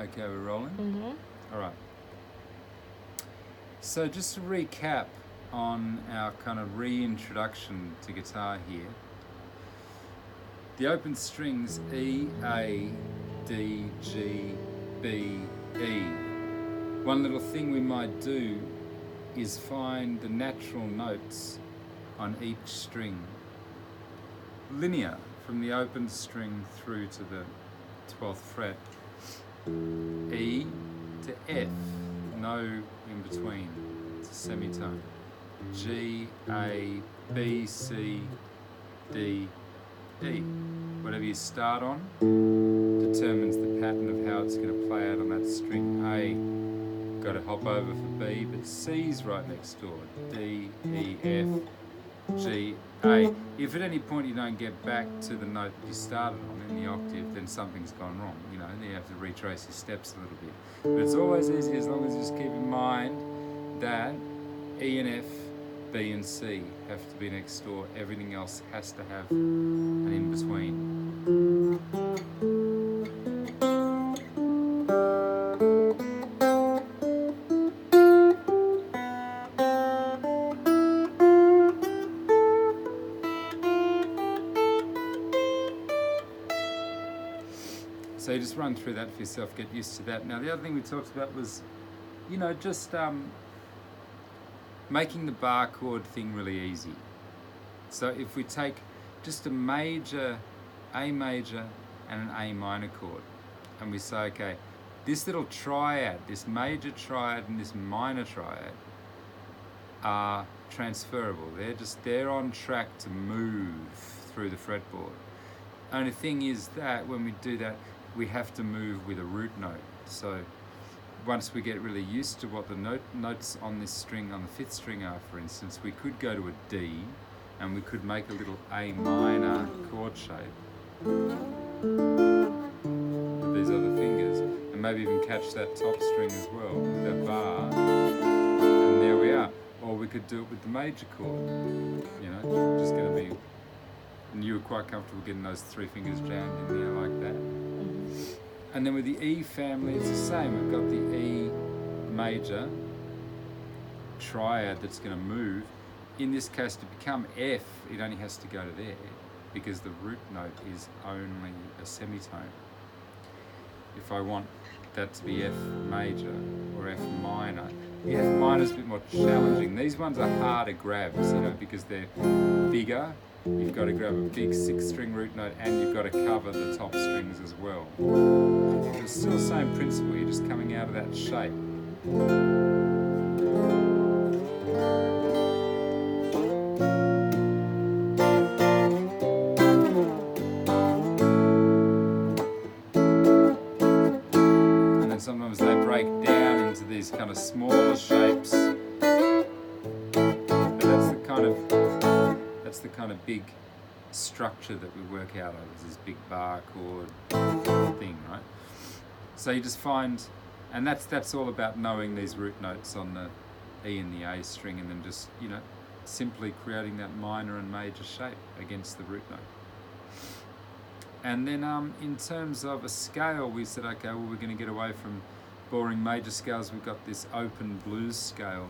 Okay, we're rolling? Mm-hmm. All right. So just to recap on our kind of reintroduction to guitar here. The open strings E, A, D, G, B, E. One little thing we might do is find the natural notes on each string, linear from the open string through to the 12th fret. E to F, no in between, it's a semitone. G, A, B, C, D, E. Whatever you start on determines the pattern of how it's going to play out on that string. A, got to hop over for B, but C's right next door. D, E, F, G, A. If at any point you don't get back to the note that you started on in the octave, then something's gone wrong. You know, you have to retrace your steps a little bit. But it's always easy as long as you just keep in mind that E and F, B and C have to be next door. Everything else has to have an in-between. So you just run through that for yourself, get used to that. Now the other thing we talked about was, you know, just making the bar chord thing really easy. So if we take just a major, A major and an A minor chord, and we say, okay, this little triad, this major triad and this minor triad are transferable. They're on track to move through the fretboard. Only thing is that when we do that, we have to move with a root note. So once we get really used to what the notes on this string, on the 5th string are, for instance, we could go to a D and we could make a little A minor chord shape with these other fingers, and maybe even catch that top string as well with that bar, and there we are. Or we could do it with the major chord, you know, just going to be, and you were quite comfortable getting those 3 fingers jammed in there like that. And then with the E family, it's the same. I've got the E major triad that's going to move. In this case, to become F, it only has to go to there because the root note is only a semitone. If I want that to be F major or F minor, the F minor is a bit more challenging. These ones are harder grabs, you know, because they're bigger. You've got to grab a big 6th string root note and you've got to cover the top strings as well. It's still the same principle, you're just coming out of that shape. And then sometimes they break down into these kind of smaller shapes. But that's the kind of big structure that we work out of, this big bar chord thing, right? So you just find, and that's all about knowing these root notes on the E and the A string, and then just, you know, simply creating that minor and major shape against the root note. And then in terms of a scale, we said, okay, well, we're going to get away from boring major scales. We've got this open blues scale.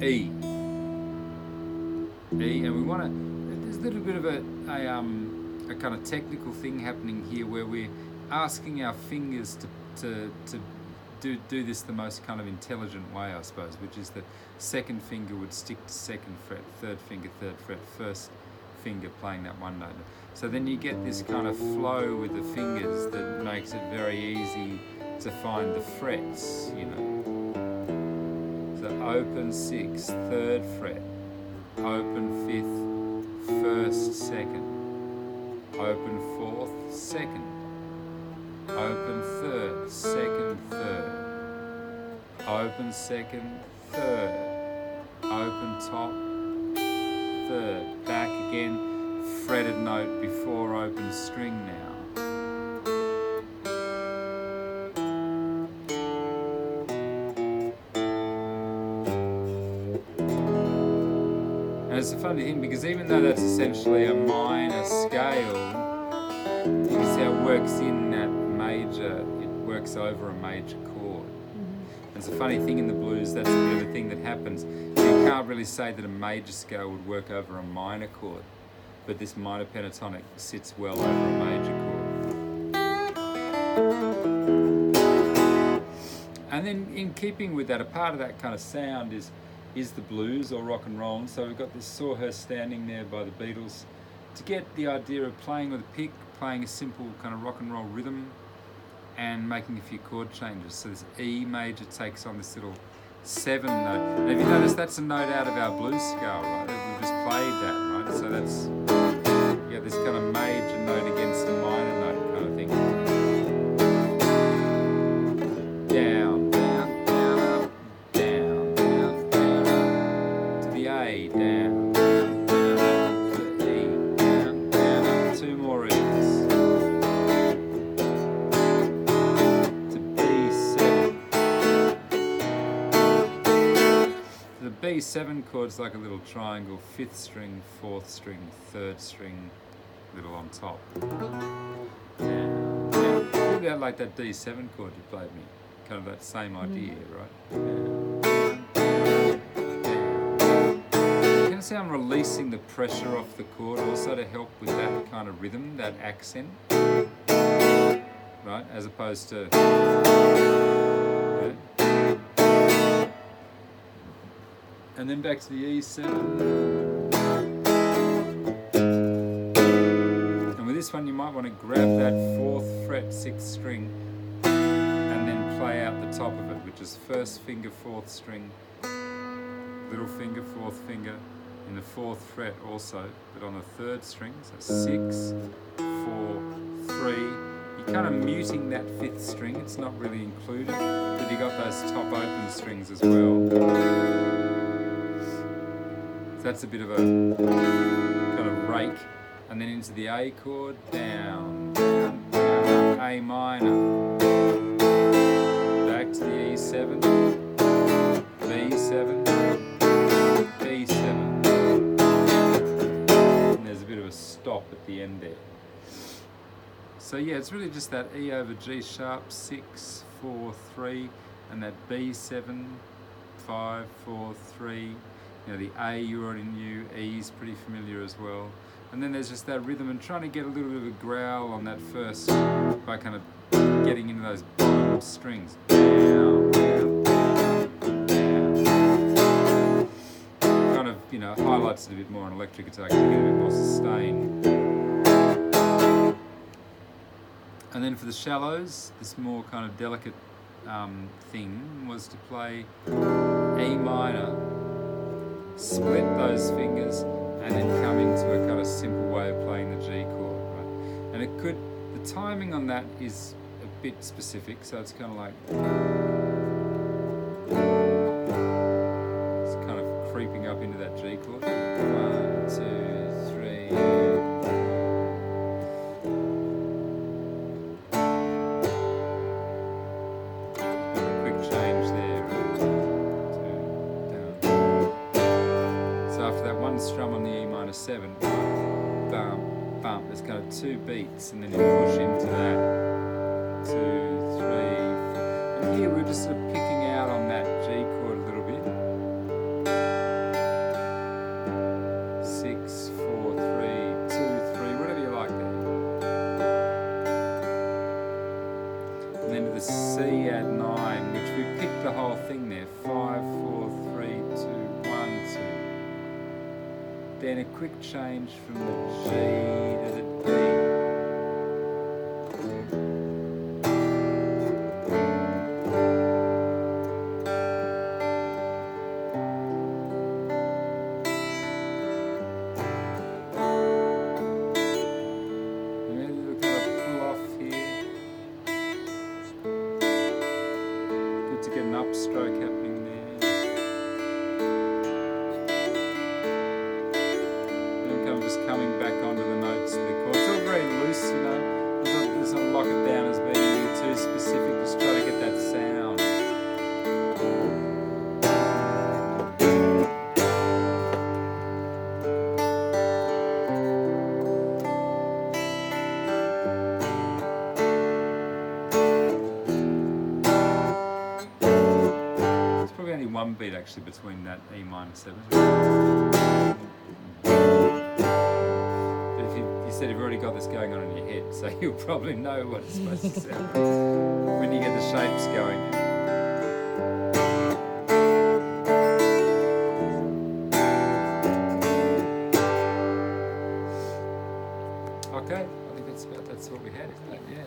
E, and we want to, there's a little bit of a kind of technical thing happening here where we're asking our fingers to do this the most kind of intelligent way, I suppose, which is the 2nd finger would stick to 2nd fret, 3rd finger 3rd fret, 1st finger playing that one note. So then you get this kind of flow with the fingers that makes it very easy to find the frets, you know. So open 6th, 3rd fret, open 5th, 1st, 2nd, open 4th, 2nd, open 3rd, 2nd, 3rd, open 2nd, 3rd, open top, 3rd, back again, fretted note before open string now. And it's a funny thing because even though that's essentially a minor scale, you can see how it works in that major, it works over a major chord. And it's a funny thing in the blues, that's a bit of a thing that happens. You can't really say that a major scale would work over a minor chord, but this minor pentatonic sits well over a major chord. And then in keeping with that, a part of that kind of sound is the blues or rock and roll. And so we've got this Sawhurst standing there by the Beatles to get the idea of playing with a pick, playing a simple kind of rock and roll rhythm and making a few chord changes. So this E major takes on this little 7 note. And if you notice, that's a note out of our blues scale, right? We've just played that, right? So that's, you get this kind of major note against a minor note kind of thing. Down, down, down, up, down, down, down, up, to the A, down, down, down, up, to the E, down, down, up, 2 more E's. The B7 chord's like a little triangle, 5th string, 4th string, 3rd string, little on top. Yeah, yeah. Like that D7 chord you played me, kind of that same idea, right? You can see I'm releasing the pressure off the chord also to help with that kind of rhythm, that accent, right? As opposed to, and then back to the E7. And with this one, you might want to grab that 4th fret, 6th string, and then play out the top of it, which is 1st finger, 4th string, little finger, 4th finger, in the 4th fret also, but on the 3rd string, so 6, 4, 3. You're kind of muting that 5th string, it's not really included, but you got those top open strings as well. That's a bit of a kind of rake, and then into the A chord, down, down, down, A minor, back to the E7, B7, B7, and there's a bit of a stop at the end there. So yeah, it's really just that E over G sharp, 6, 4, 3, and that B7, 5, 4, 3. You know, the A you already knew, E's pretty familiar as well. And then there's just that rhythm and trying to get a little bit of a growl on that first by kind of getting into those bottom strings. Down, down, down, down. Kind of, you know, highlights it a bit more on electric guitar to get a bit more sustain. And then for the shallows, this more kind of delicate thing was to play E minor, split those fingers, and then come into a kind of simple way of playing the G chord, right? And it could, the timing on that is a bit specific, so it's kind of like, it's kind of creeping up into that G chord. 1, 2, 3. A quick change there. After that one strum on the E minor 7, bump, bump, there's kind of 2 beats, and then you push into that, 2, 3, 4. And here we're just sort of picking out on that G chord a little bit. 6, 4, 3, 2, 3, whatever you like there. And then to the C add 9, which we picked the whole thing there, 5, 4, 3, 2, 1, 2. Then a quick change from the G to the D. And then we'll kind of pull off here. Good to get an upstroke happening there. Just coming back onto the notes of the chord. one beat actually between that E minor 7. But if you said you've already got this going on in your head, so you'll probably know what it's supposed to sound like when you get the shapes going. Okay, I think that's what we had, isn't it? Yeah.